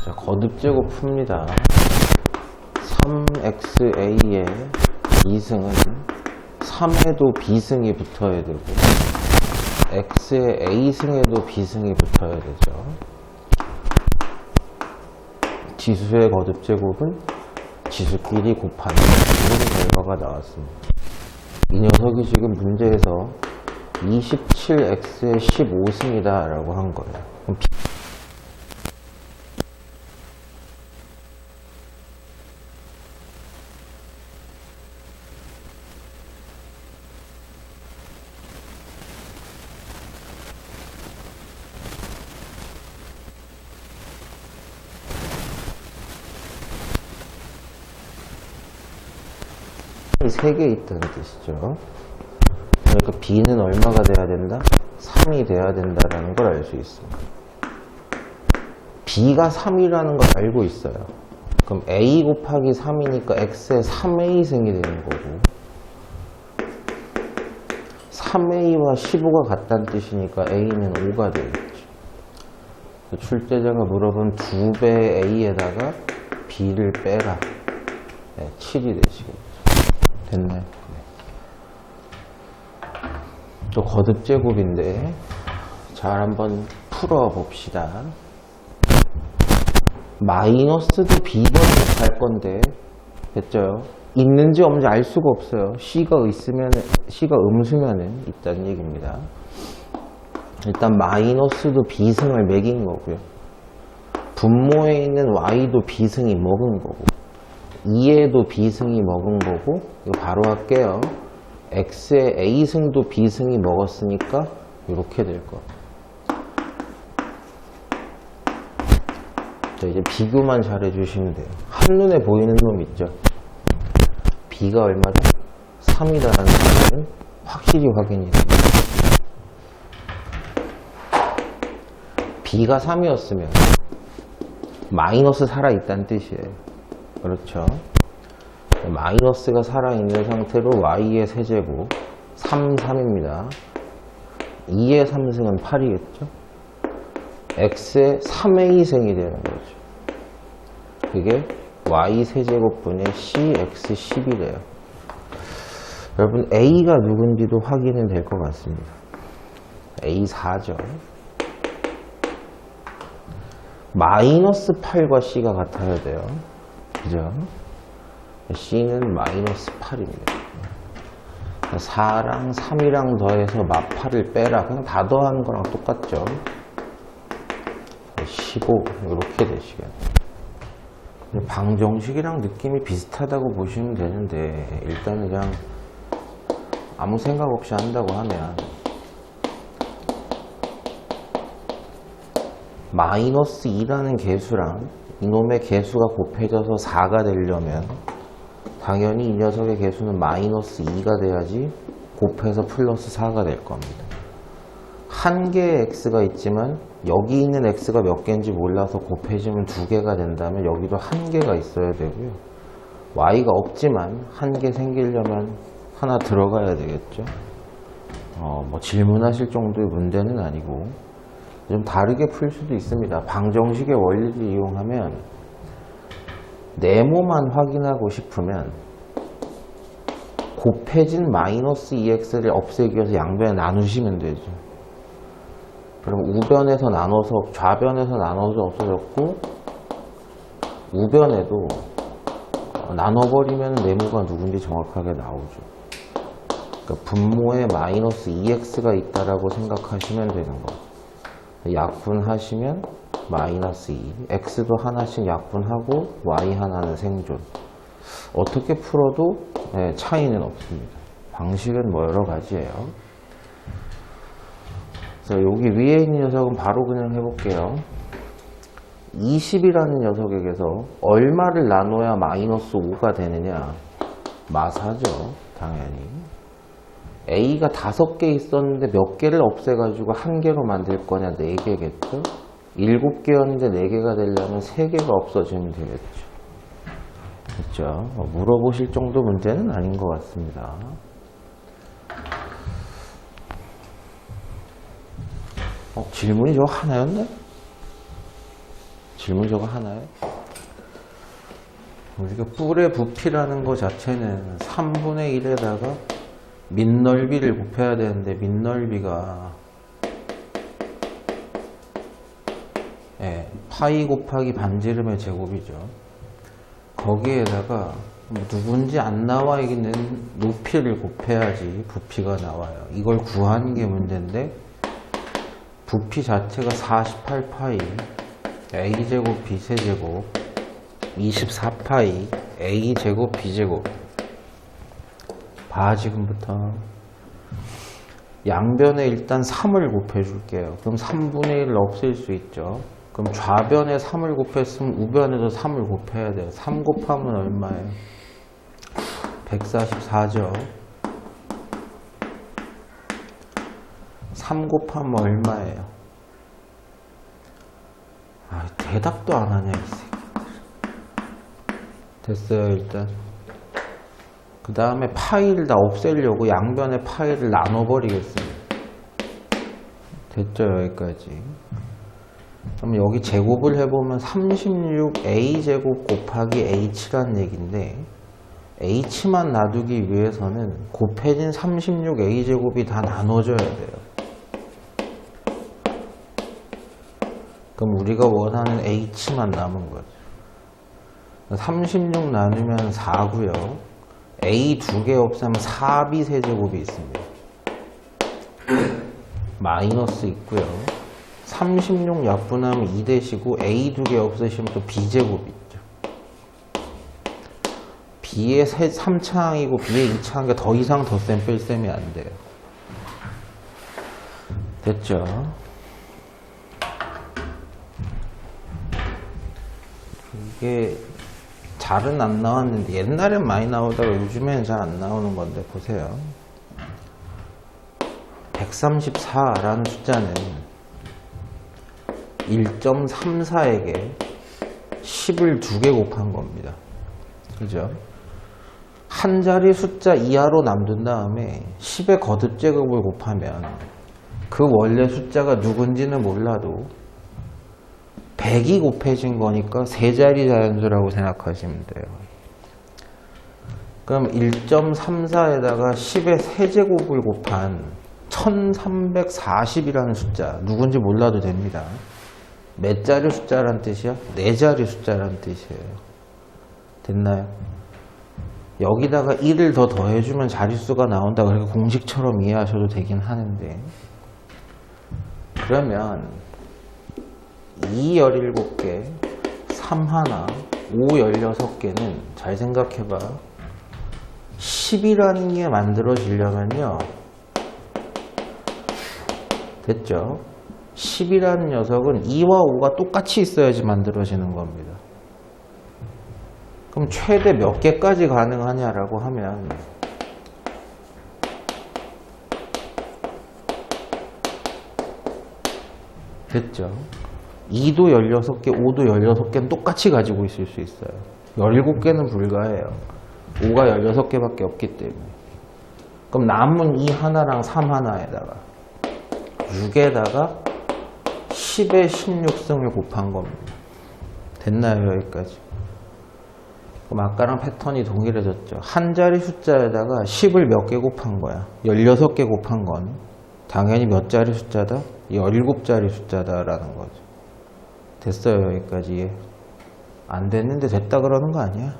자, 거듭제곱 풉니다. 3xa의 2승은 3에도 b승이 붙어야 되고 x의 a승에도 b승이 붙어야 되죠. 지수의 거듭제곱은 지수끼리 곱하는 이런 결과가 나왔습니다. 이 녀석이 지금 문제에서 27x의 15승이다 라고 한 거예요. 그럼 이 3개 있다는 뜻이죠. 그러니까 b는 얼마가 돼야 된다? 3이 돼야 된다라는 걸 알 수 있습니다. b가 3이라는 걸 알고 있어요. 그럼 a 곱하기 3이니까 x의 3a승이 되는 거고 3a와 15가 같다는 뜻이니까 a는 5가 되겠죠. 출제자가 물어본 2배의 a에다가 b를 빼라. 네, 7이 되시겠죠. 됐나요? 또 거듭제곱인데 잘 한번 풀어봅시다. 마이너스도 b번을 할 건데 됐죠? 있는지 없는지 알 수가 없어요. c가 음수면은 있다는 얘기입니다. 일단 마이너스도 b승을 매긴 거고요. 분모에 있는 y도 b승이 먹은 거고 2에도 b승이 먹은 거고 이거 바로 할게요. x의 a승도 b승이 먹었으니까 이렇게 될 거. 자, 이제 비교만 잘 해주시면 돼요. 한눈에 보이는 놈 있죠? b가 얼마죠? 3이다라는 사실은 확실히 확인이 됩니다. b가 3이었으면 마이너스 살아있다는 뜻이에요. 그렇죠. 마이너스가 살아있는 상태로 y의 세제곱 3, 3입니다. 2의 3승은 8이겠죠. x의 3a승이 되는 거죠. 그게 y 세제곱분의 cx 10이래요. 여러분 a가 누군지도 확인은 될 것 같습니다. a 4죠. 마이너스 8과 c가 같아야 돼요. 그죠? c는 마이너스 8입니다. 4랑 3이랑 더해서 마8을 빼라. 그냥 다 더하는 거랑 똑같죠. 15 이렇게 되시겠네요. 방정식이랑 느낌이 비슷하다고 보시면 되는데 일단은 그냥 아무 생각 없이 한다고 하면 마이너스 2라는 개수랑 이놈의 개수가 곱해져서 4가 되려면 당연히 이 녀석의 개수는 마이너스 2가 돼야지 곱해서 플러스 4가 될 겁니다. 한 개의 x가 있지만 여기 있는 x가 몇 개인지 몰라서 곱해지면 2개가 된다면 여기도 한 개가 있어야 되고요. y가 없지만 한 개 생기려면 하나 들어가야 되겠죠. 뭐 질문하실 정도의 문제는 아니고 좀 다르게 풀 수도 있습니다. 방정식의 원리를 이용하면 네모만 확인하고 싶으면 곱해진 마이너스 2x를 없애기 위해서 양변에 나누시면 되죠. 그럼 우변에서 나눠서 좌변에서 나눠서 없어졌고 우변에도 나눠버리면 네모가 누군지 정확하게 나오죠. 그러니까 분모에 마이너스 2x가 있다라고 생각하시면 되는 거예요. 약분하시면 마이너스 2, x도 하나씩 약분하고 y 하나는 생존. 어떻게 풀어도 차이는 없습니다. 방식은 뭐 여러 가지예요. 그래서 여기 위에 있는 녀석은 바로 그냥 해볼게요. 20이라는 녀석에게서 얼마를 나눠야 마이너스 5가 되느냐? 마사죠, 당연히. A가 5개 있었는데 몇 개를 없애가지고 한 개로 만들 거냐? 4개겠죠? 7개였는데 4개가 되려면 3개가 없어지면 되겠죠. 그렇죠? 물어보실 정도 문제는 아닌 것 같습니다. 질문이 저 하나였네? 질문 저거 하나요? 우리가 뿔의 부피라는 거 자체는 3분의 1에다가 밑넓이를 곱해야 되는데 밑넓이가 파이 곱하기 반지름의 제곱이죠. 거기에다가 누군지 안 나와 있는 높이를 곱해야지 부피가 나와요. 이걸 구하는 게 문제인데 부피 자체가 48파이 a제곱 b세제곱 24파이 a제곱 b제곱. 봐 지금부터 양변에 일단 3을 곱해 줄게요. 그럼 3분의 1을 없앨 수 있죠. 그럼 좌변에 3을 곱했으면 우변에도 3을 곱해야 돼요. 3 곱하면 얼마예요? 144죠. 3 곱하면 얼마예요? 대답도 안 하냐 이 새끼들. 됐어요. 일단 그 다음에 파이를 다 없애려고 양변의 파이를 나눠버리겠습니다. 됐죠? 여기까지. 그럼 여기 제곱을 해보면 36a제곱 곱하기 h란 얘기인데 h만 놔두기 위해서는 곱해진 36a제곱이 다 나눠져야 돼요. 그럼 우리가 원하는 h만 남은 거죠. 36 나누면 4고요. a 2개 없애면 4b 세제곱이 있습니다. 마이너스 있고요. 36 약분하면 2 대시고 a 2개 없애시면 또 b제곱이 있죠. b의 3차항이고 b의 2차항이 더 이상 덧셈 뺄셈이 안 돼요. 됐죠? 이게 잘은 안 나왔는데 옛날엔 많이 나오다가 요즘에는 잘 안 나오는 건데 보세요. 134라는 숫자는 1.34에게 10을 2개 곱한 겁니다. 그죠? 한 자리 숫자 이하로 남둔 다음에 10의 거듭 제곱을 곱하면 그 원래 숫자가 누군지는 몰라도 100이 곱해진 거니까 세 자리 자연수라고 생각하시면 돼요. 그럼 1.34에다가 10의 세제곱을 곱한 1340이라는 숫자, 누군지 몰라도 됩니다. 몇 자리 숫자란 뜻이야? 네 자리 숫자란 뜻이에요. 됐나요? 여기다가 1을 더 더해주면 자릿수가 나온다. 그렇게 공식처럼 이해하셔도 되긴 하는데, 그러면 2 17개, 3 하나, 5 16개는 잘 생각해봐. 10이라는 게 만들어지려면요. 됐죠? 10이라는 녀석은 2와 5가 똑같이 있어야지 만들어지는 겁니다. 그럼 최대 몇 개까지 가능하냐라고 하면 됐죠? 2도 16개, 5도 16개는 똑같이 가지고 있을 수 있어요. 17개는 불가해요. 5가 16개밖에 없기 때문에. 그럼 남은 2 하나랑 3 하나에다가 6에다가 10의 16승을 곱한 겁니다. 됐나요? 여기까지. 그럼 아까랑 패턴이 동일해졌죠. 한 자리 숫자에다가 10을 몇 개 곱한 거야? 16개 곱한 건 당연히 몇 자리 숫자다? 17자리 숫자다라는 거죠. 됐어요. 여기까지. 안 됐는데 됐다 그러는 거 아니야?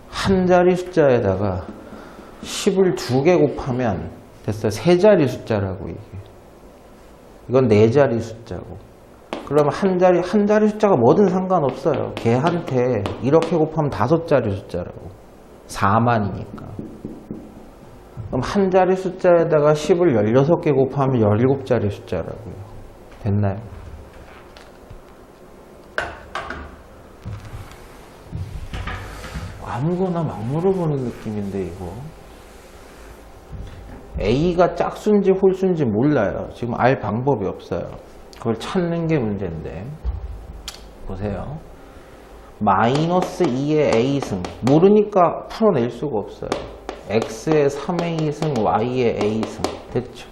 한 자리 숫자에다가 10을 2개 곱하면 됐어요. 세 자리 숫자라고 이게. 이건 네 자리 숫자고. 그러면 한 자리 숫자가 뭐든 상관없어요. 걔한테 이렇게 곱하면 5자리 숫자라고. 4만이니까. 그럼 한 자리 숫자에다가 10을 16개 곱하면 17자리 숫자라고요. 됐나요? 아무거나 막 물어보는 느낌인데 이거. A가 짝수인지 홀수인지 몰라요. 지금 알 방법이 없어요. 그걸 찾는 게 문제인데 보세요. 마이너스 2의 A승 모르니까 풀어낼 수가 없어요. X의 3A승 Y의 A승 됐죠.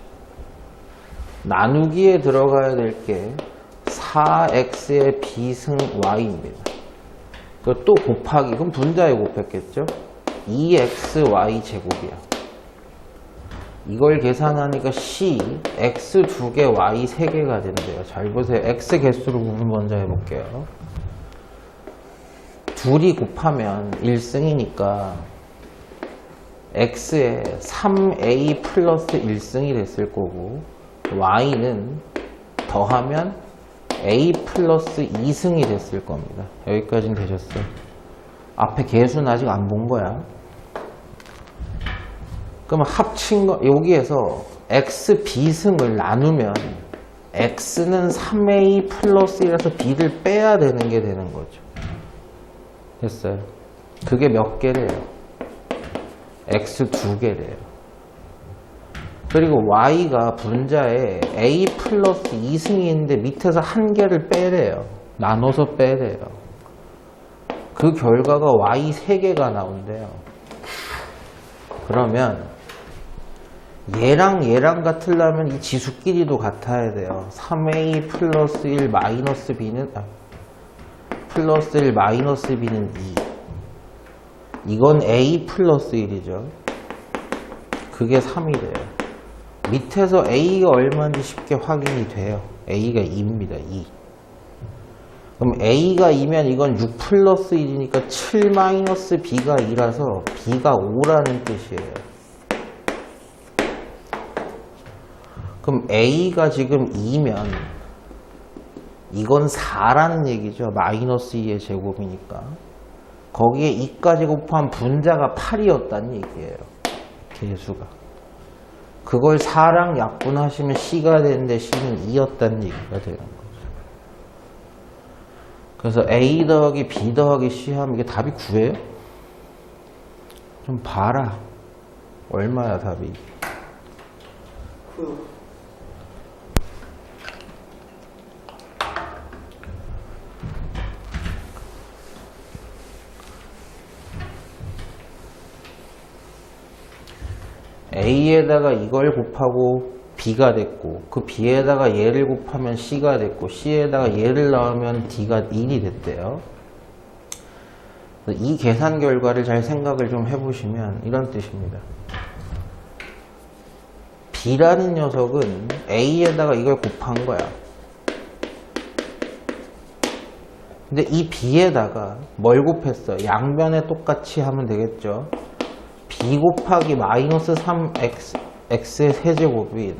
나누기에 들어가야 될 게 4x의 b승 y입니다. 또 곱하기, 그럼 분자에 곱했겠죠? 2xy 제곱이야. 이걸 계산하니까 c, x 2개, y 3개가 된대요. 잘 보세요. x 개수로 구분 먼저 해볼게요. 둘이 곱하면 1승이니까 x에 3a 플러스 1승이 됐을 거고, y는 더하면 a 플러스 2승이 됐을 겁니다. 여기까지는 되셨어요. 앞에 개수는 아직 안 본 거야. 그러면 합친 거, 여기에서 x, b승을 나누면 x는 3a 플러스 1에서 b를 빼야 되는 게 되는 거죠. 됐어요. 그게 몇 개래요? x 2개래요. 그리고 y가 분자에 a 플러스 2승이 있는데 밑에서 한 개를 빼래요. 나눠서 빼래요. 그 결과가 y 3개가 나온대요. 그러면 얘랑 얘랑 같으려면 이 지수끼리도 같아야 돼요. 3a 플러스 1 마이너스 b는 플러스 1 마이너스 b는 2. 이건 a 플러스 1이죠. 그게 3이 돼요. 밑에서 a가 얼마인지 쉽게 확인이 돼요. a가 2입니다. 2. 그럼 a가 2면 이건 6 플러스 1이니까 7 마이너스 b가 2라서 b가 5라는 뜻이에요. 그럼 a가 지금 2면 이건 4라는 얘기죠. 마이너스 2의 제곱이니까. 거기에 2까지 곱한 분자가 8이었다는 얘기예요. 개수가. 그걸 4랑 약분하시면 c가 되는데 c는 2였다는 얘기가 되는 거죠. 그래서 a 더하기 b 더하기 c 하면 이게 답이 9예요? 좀 봐라. 얼마야 답이? 9. a에다가 이걸 곱하고 b가 됐고, 그 b에다가 얘를 곱하면 c가 됐고, c에다가 얘를 넣으면 d가 1이 됐대요. 이 계산 결과를 잘 생각을 좀 해보시면 이런 뜻입니다. b라는 녀석은 a에다가 이걸 곱한 거야. 근데 이 b에다가 뭘 곱했어? 양변에 똑같이 하면 되겠죠. b 곱하기 마이너스 3x의 세제곱인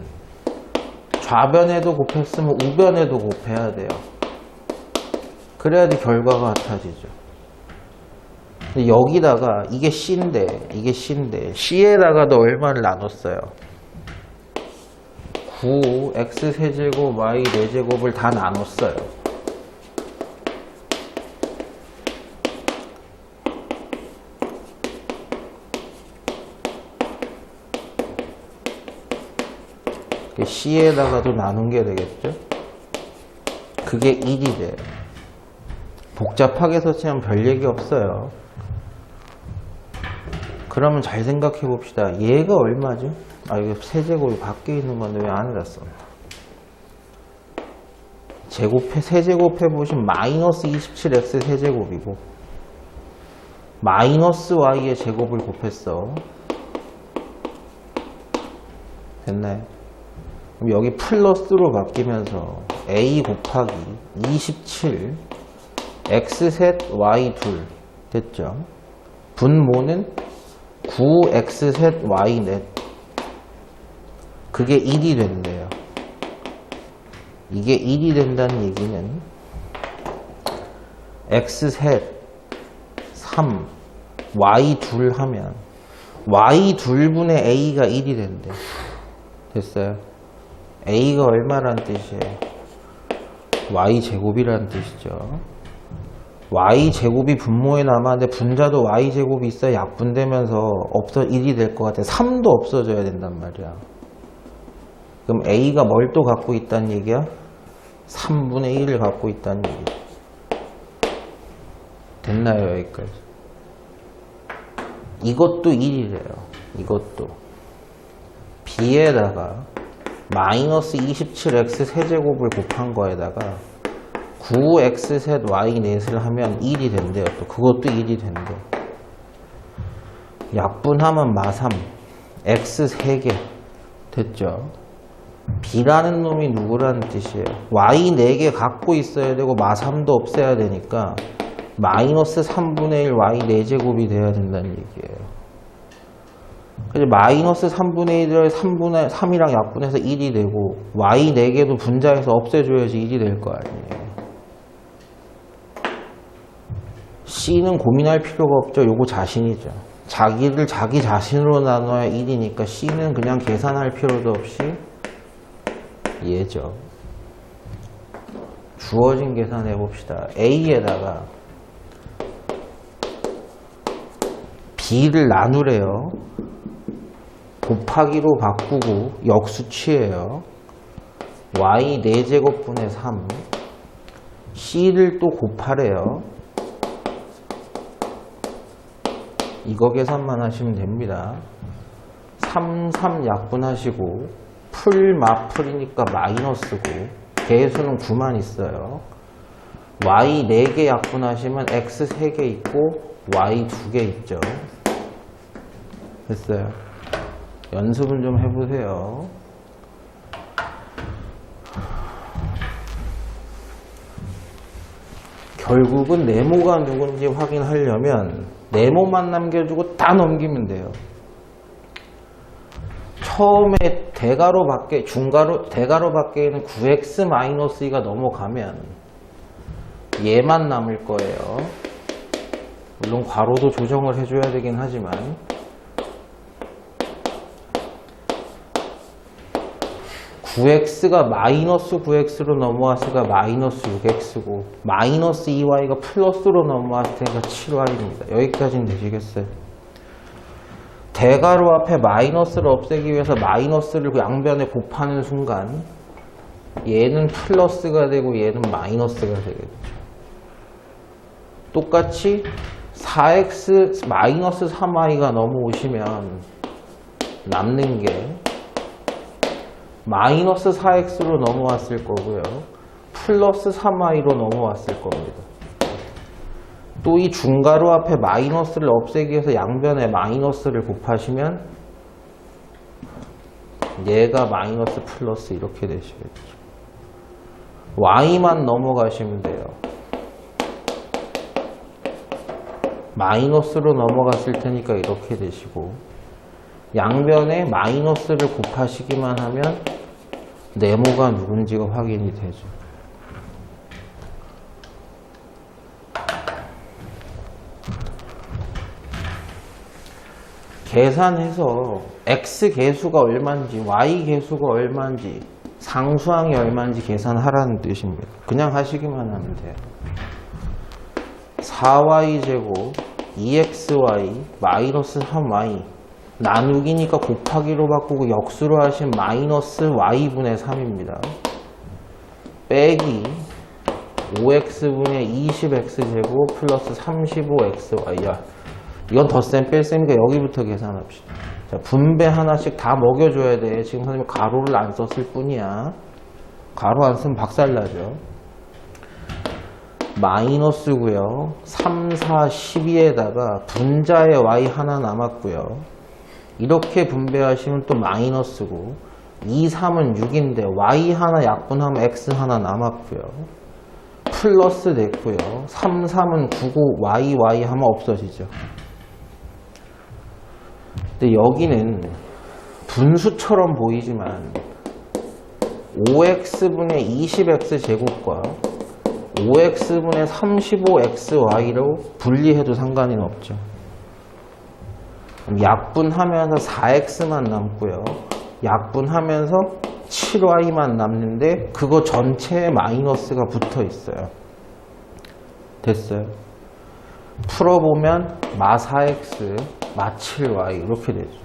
좌변에도 곱했으면 우변에도 곱해야 돼요. 그래야지 결과가 같아지죠. 근데 여기다가 이게 c인데 c에다가 너 얼마를 나눴어요? 9 x 세제곱 y 4제곱을 다 나눴어요. c에다가도 나눈 게 되겠죠? 그게 1이 돼요. 복잡하게 서치면 별 얘기 없어요. 그러면 잘 생각해 봅시다. 얘가 얼마죠? 아, 이거 세제곱이 밖에 있는 건데 왜 안에다 써? 세제곱해 보시면 마이너스 27x 세제곱이고 마이너스 y의 제곱을 곱했어. 됐나요? 그럼 여기 플러스로 바뀌면서 a 곱하기 27 x셋 y2 됐죠? 분모는 9x셋 y넷. 그게 1이 된대요. 이게 1이 된다는 얘기는 x셋 3 y2 하면 y2분의 a가 1이 된대. 됐어요? a가 얼마란 뜻이에요? y제곱이라는 뜻이죠. y제곱이 분모에 남았는데 분자도 y제곱이 있어야 약분되면서 1이 될 것 같아. 3도 없어져야 된단 말이야. 그럼 a가 뭘 또 갖고 있다는 얘기야? 3분의 1을 갖고 있다는 얘기야. 됐나요? 여기까지. 이것도 1이래요. 이것도. b에다가 마이너스 27x 세제곱을 곱한 거에다가 9x 셋 y 넷을 하면 1이 된대요. 또 그것도 1이 된대. 약분하면 마3 x 3개 됐죠. b라는 놈이 누구라는 뜻이에요? y 4개 갖고 있어야 되고 마3도 없애야 되니까 마이너스 3분의 1 y 4제곱이 돼야 된다는 얘기예요. 그래서 마이너스 3분의 1을 3이랑 약분해서 1이 되고 y 4개도 분자해서 없애줘야지 1이 될 거 아니에요. C는 고민할 필요가 없죠. 요거 자신이죠. 자기를 자기 자신으로 나눠야 1이니까 C는 그냥 계산할 필요도 없이 얘죠. 주어진 계산 해봅시다. A에다가 B를 나누래요. 곱하기로 바꾸고 역수 취해요. Y 4제곱분의 3 C를 또 곱하래요. 이거 계산만 하시면 됩니다. 3, 3 약분하시고 풀, 마풀이니까 마이너스고 개수는 9만 있어요. Y 4개 약분하시면 X 3개 있고 Y 2개 있죠. 됐어요. 연습은 좀 해보세요. 결국은 네모가 누군지 확인하려면 네모만 남겨주고 다 넘기면 돼요. 처음에 대가로 밖에 대가로 밖에는 9x-2가 넘어가면 얘만 남을 거예요. 물론 괄호도 조정을 해줘야 되긴 하지만 (9x가) 마이너스 9x로 넘어왔으니까 마이너스 6x고 마이너스 2y가 플러스로 넘어왔을 테니까 7y입니다. 여기까지는 되시겠어요? 대가로 앞에 마이너스를 없애기 위해서 마이너스를 양변에 곱하는 순간 얘는 플러스가 되고 얘는 마이너스가 되겠죠. 똑같이 4x 마이너스 3y가 넘어오시면 남는 게 마이너스 4x로 넘어왔을 거고요. 플러스 3y로 넘어왔을 겁니다. 또 이 중괄호 앞에 마이너스를 없애기 위해서 양변에 마이너스를 곱하시면 얘가 마이너스 플러스 이렇게 되시겠죠. y만 넘어가시면 돼요. 마이너스로 넘어갔을 테니까 이렇게 되시고 양변에 마이너스를 곱하시기만 하면 네모가 누군지가 확인이 되죠. 계산해서 x 개수가 얼마인지 y 개수가 얼마인지 상수항이 얼마인지 계산하라는 뜻입니다. 그냥 하시기만 하면 돼요. 4y제곱 2xy 마이너스 3y 나누기니까 곱하기로 바꾸고 역수로 하신 마이너스 y분의 3입니다. 빼기 5x분의 20x제곱 플러스 35xy. 이건 덧셈 뺄셈이니까 여기부터 계산합시다. 자, 분배 하나씩 다 먹여줘야 돼. 지금 선생님 가로를 안 썼을 뿐이야. 가로 안 쓰면 박살나죠. 마이너스고요. 3, 4, 12에다가 분자의 y 하나 남았고요. 이렇게 분배하시면 또 마이너스고 2, 3은 6인데 y 하나 약분하면 x 하나 남았고요. 플러스 됐고요. 3, 3은 9고 y 하면 없어지죠. 근데 여기는 분수처럼 보이지만 5x분의 20x 제곱과 5x분의 35xy로 분리해도 상관은 없죠. 약분하면서 4x만 남고요. 약분하면서 7y만 남는데 그거 전체에 마이너스가 붙어 있어요. 됐어요? 풀어보면 마4x, 마7y 이렇게 되죠.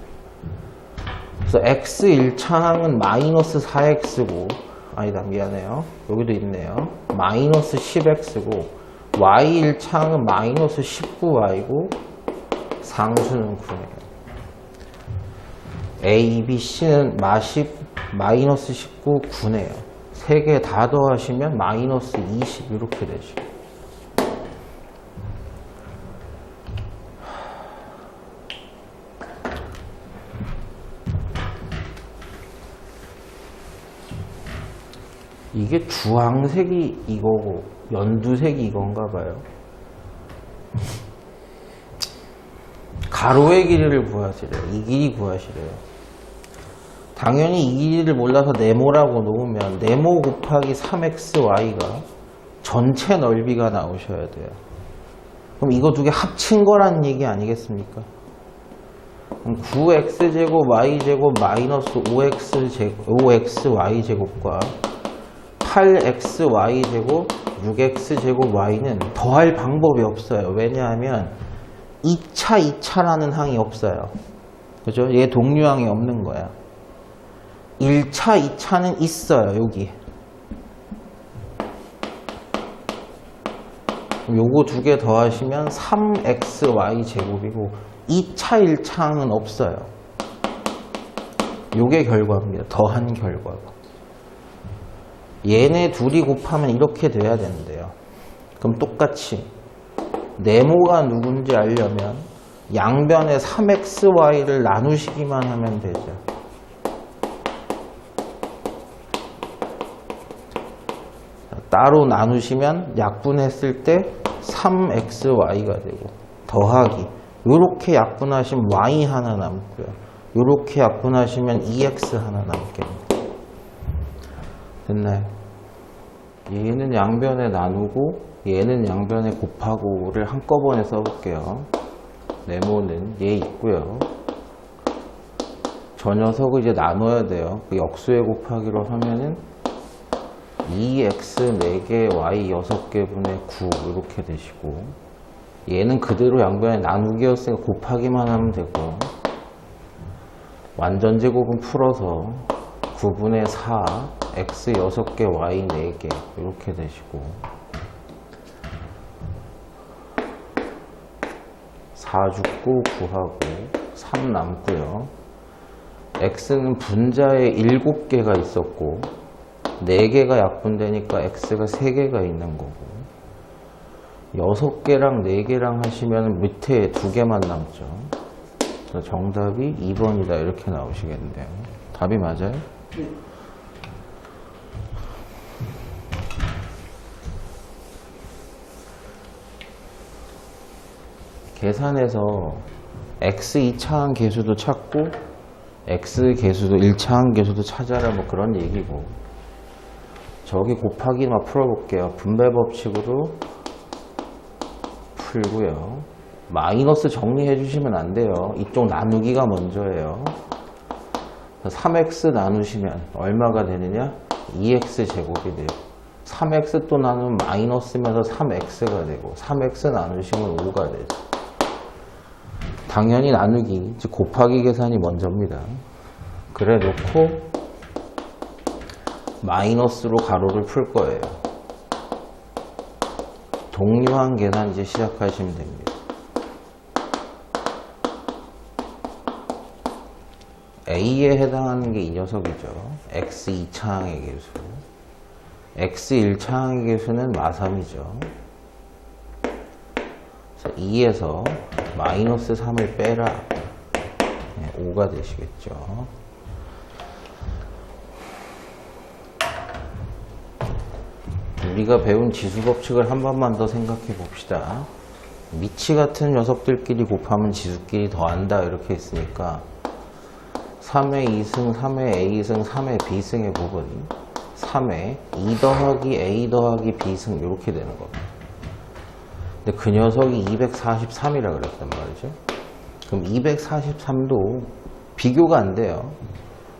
그래서 x 1차항은 마이너스 4x고 아니다 미안해요. 여기도 있네요. 마이너스 10x고 y 1차항은 마이너스 19y고 상수는 9네요. A, B, C는 마이너스 19, 9네요. 세 개 다 더하시면 마이너스 20 이렇게 되죠. 이게 주황색이 이거고 연두색이 이건가 봐요. 가로의 길이를 구하시래요. 이 길이 구하시래요. 당연히 이 길이를 몰라서 네모라고 놓으면 네모 곱하기 3xy가 전체 넓이가 나오셔야 돼요. 그럼 이거 두 개 합친 거란 얘기 아니겠습니까? 그럼 9x제곱 y제곱 마이너스 5xy제곱과 8xy제곱 6x제곱 y는 더할 방법이 없어요. 왜냐하면 2차라는 항이 없어요. 그죠? 얘 동류항이 없는 거야. 1차, 2차는 있어요. 여기. 요거 두 개 더하시면 3xy 제곱이고 2차, 1차는 없어요. 요게 결과입니다. 더한 결과가. 얘네 둘이 곱하면 이렇게 돼야 되는데요. 그럼 똑같이 네모가 누군지 알려면 양변에 3xy를 나누시기만 하면 되죠. 따로 나누시면 약분했을 때 3xy가 되고 더하기 요렇게 약분하시면 y 하나 남고요. 요렇게 약분하시면 2x 하나 남겠네요. 됐나요? 얘는 양변에 나누고 얘는 양변에 곱하고를 한꺼번에 써볼게요. 네모는 얘 있고요. 저 녀석을 이제 나눠야 돼요. 그 역수의 곱하기로 하면은 2x 4개, y 6개 분의 9 이렇게 되시고 얘는 그대로 양변에 나누기였으니까 곱하기만 하면 되고 완전제곱은 풀어서 9분의 4 x 6개, y 4개 이렇게 되시고 4 죽고 9하고 3 남고요. x는 분자에 7개가 있었고 4개가 약분되니까 x가 3개가 있는 거고 6개랑 4개랑 하시면 밑에 2개만 남죠. 그래서 정답이 2번이다 이렇게 나오시겠네요. 답이 맞아요? 네. 계산해서 x 2차항 계수도 찾고 x 계수도 1차항 계수도 찾아라 뭐 그런 얘기고 저기 곱하기만 풀어볼게요. 분배 법칙으로 풀고요. 마이너스 정리해 주시면 안 돼요. 이쪽 나누기가 먼저예요. 3x 나누시면 얼마가 되느냐? 2x 제곱이 돼요. 3x 또 나누면 마이너스면서 3x가 되고 3x 나누시면 5가 되죠. 당연히 나누기, 즉 곱하기 계산이 먼저입니다. 그래 놓고 마이너스로 가로를 풀 거예요. 동류항 계산 이제 시작하시면 됩니다. A에 해당하는 게 이 녀석이죠. x 2차항의 계수. x 1차항의 계수는 마3이죠. 2에서 마이너스 3을 빼라. 5가 되시겠죠. 우리가 배운 지수법칙을 한 번만 더 생각해 봅시다. 미치 같은 녀석들끼리 곱하면 지수끼리 더한다 이렇게 했으니까 3의 2승, 3의 A승, 3의 B승의 부분 3의 2 더하기 A 더하기 B승 이렇게 되는 겁니다. 근데 그 녀석이 243이라 그랬단 말이죠. 그럼 243도 비교가 안 돼요.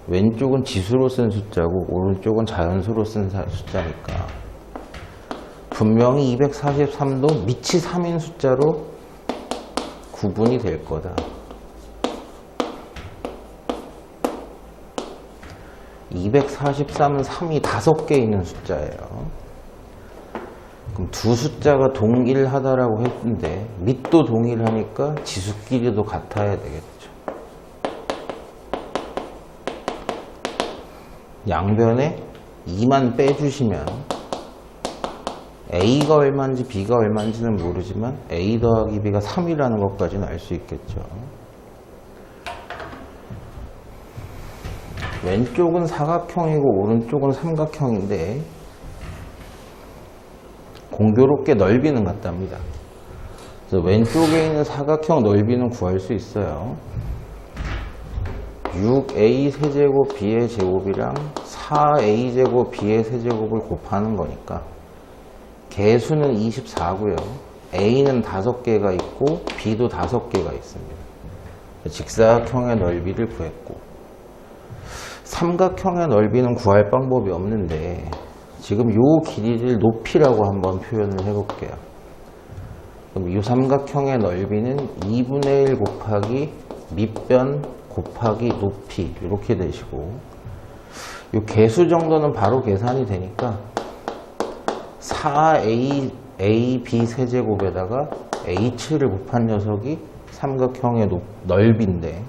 왼쪽은 지수로 쓴 숫자고 오른쪽은 자연수로 쓴 숫자니까 분명히 243도 밑이 3인 숫자로 구분이 될 거다. 243은 3이 5개 있는 숫자예요. 그럼 두 숫자가 동일하다라고 했는데 밑도 동일하니까 지수끼리도 같아야 되겠죠. 양변에 2만 빼주시면 A가 얼마인지 B가 얼마인지는 모르지만 A 더하기 B가 3이라는 것까지는 알 수 있겠죠. 왼쪽은 사각형이고 오른쪽은 삼각형인데 공교롭게 넓이는 같답니다. 그래서 왼쪽에 있는 사각형 넓이는 구할 수 있어요. 6a 세제곱 b의 제곱이랑 4a 제곱 b의 세제곱을 곱하는 거니까 개수는 24고요. a는 5개가 있고 b도 5개가 있습니다. 직사각형의 넓이를 구했고 삼각형의 넓이는 구할 방법이 없는데 지금 이 길이를 높이라고 한번 표현을 해볼게요. 그럼 이 삼각형의 넓이는 2분의 1 곱하기 밑변 곱하기 높이 이렇게 되시고 이 개수 정도는 바로 계산이 되니까 4ab 세제곱에다가 h를 곱한 녀석이 삼각형의 넓이인데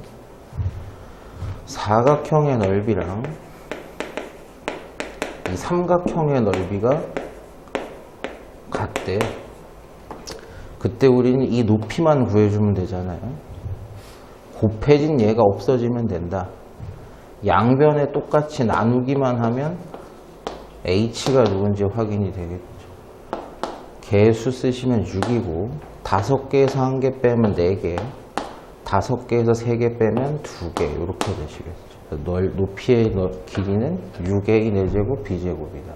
사각형의 넓이랑 이 삼각형의 넓이가 같대. 그때 우리는 이 높이만 구해주면 되잖아요. 곱해진 얘가 없어지면 된다. 양변에 똑같이 나누기만 하면 h가 누군지 확인이 되겠죠. 개수 쓰시면 6이고 5개에서 1개 빼면 4개, 5개에서 3개 빼면 2개 이렇게 되시겠죠. 높이의 길이는 6a 4제곱 b제곱이다.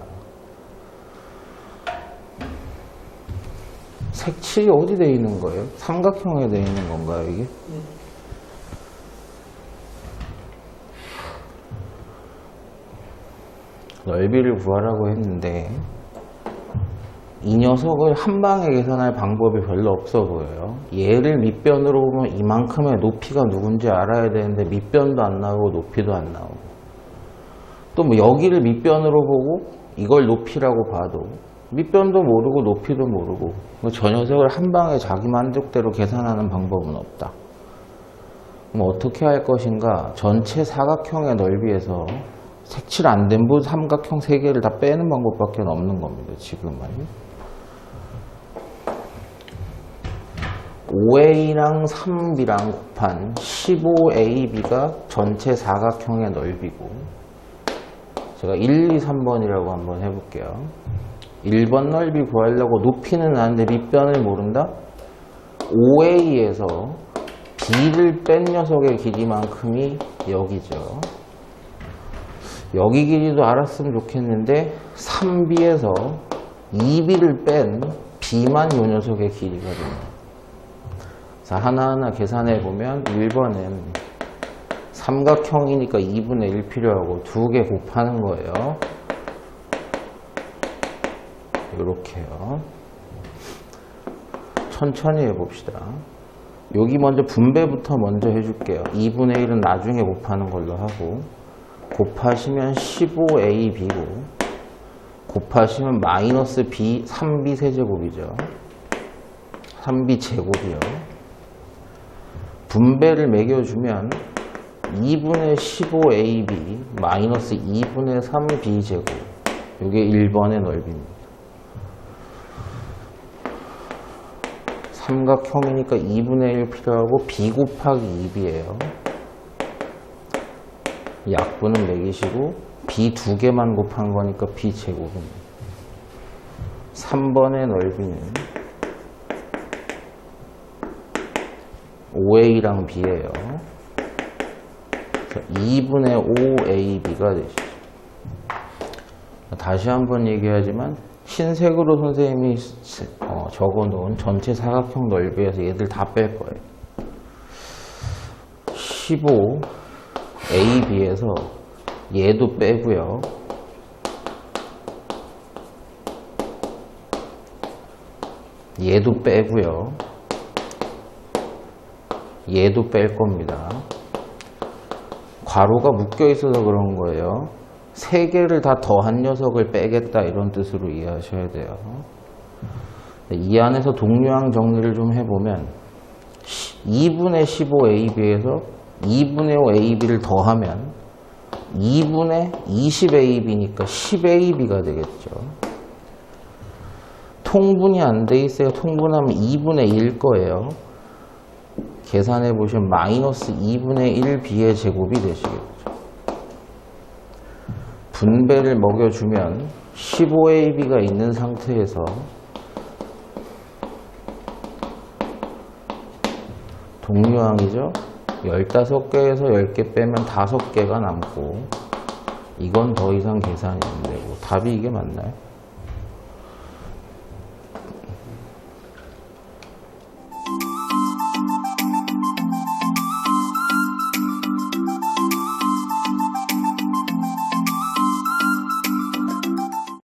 색칠이 어디 되어 있는 거예요? 삼각형에 되어 있는 건가요, 이게? 넓이를 구하라고 했는데 이 녀석을 한 방에 계산할 방법이 별로 없어 보여요. 얘를 밑변으로 보면 이만큼의 높이가 누군지 알아야 되는데 밑변도 안 나오고 높이도 안 나오고 또 뭐 여기를 밑변으로 보고 이걸 높이라고 봐도 밑변도 모르고 높이도 모르고 저 녀석을 한 방에 자기 만족대로 계산하는 방법은 없다. 그럼 어떻게 할 것인가? 전체 사각형의 넓이에서 색칠 안 된 부 삼각형 3개를 다 빼는 방법밖에 없는 겁니다. 지금은 5a랑 3b랑 곱한 15ab가 전체 사각형의 넓이고 제가 1, 2, 3번이라고 한번 해볼게요. 1번 넓이 구하려고 높이는 아는데 밑변을 모른다? 5a에서 b를 뺀 녀석의 길이만큼이 여기죠. 여기 길이도 알았으면 좋겠는데 3b에서 2b를 뺀 b만 이 녀석의 길이가 됩니다. 자, 하나하나 계산해 보면 1번은 삼각형이니까 2분의 1 필요하고 2개 곱하는 거예요. 이렇게요. 천천히 해봅시다. 여기 먼저 분배부터 먼저 해줄게요. 2분의 1은 나중에 곱하는 걸로 하고 곱하시면 15ab고 곱하시면 마이너스 b 3b 세제곱이죠. 3b 제곱이요. 분배를 매겨주면 2분의 15ab 마이너스 2분의 3b 제곱 이게 1번의 넓이입니다. 삼각형이니까 2분의 1 필요하고 b 곱하기 2b예요. 약분은 매기시고 b 2개만 곱한 거니까 b 제곱입니다. 3번의 넓이는 5a랑 b예요. 2분의 5ab가 되시죠. 다시 한번 얘기하지만 흰색으로 선생님이 적어놓은 전체 사각형 넓이에서 얘들 다 뺄 거예요. 15ab에서 얘도 빼고요. 얘도 빼고요. 얘도 뺄 겁니다. 괄호가 묶여 있어서 그런 거예요. 3개를 다 더한 녀석을 빼겠다 이런 뜻으로 이해하셔야 돼요. 이 안에서 동류항 정리를 좀 해보면 2분의 15ab에서 2분의 5ab를 더하면 2분의 20AB니까 10AB가 되겠죠. 통분이 안 돼 있어요. 통분하면 2분의 1 거예요. 계산해 보시면 마이너스 2분의 1B의 제곱이 되시겠죠. 분배를 먹여주면 15AB가 있는 상태에서 동류항이죠. 15개에서 10개 빼면 5개가 남고 이건 더 이상 계산이 안 되고 답이 이게 맞나요?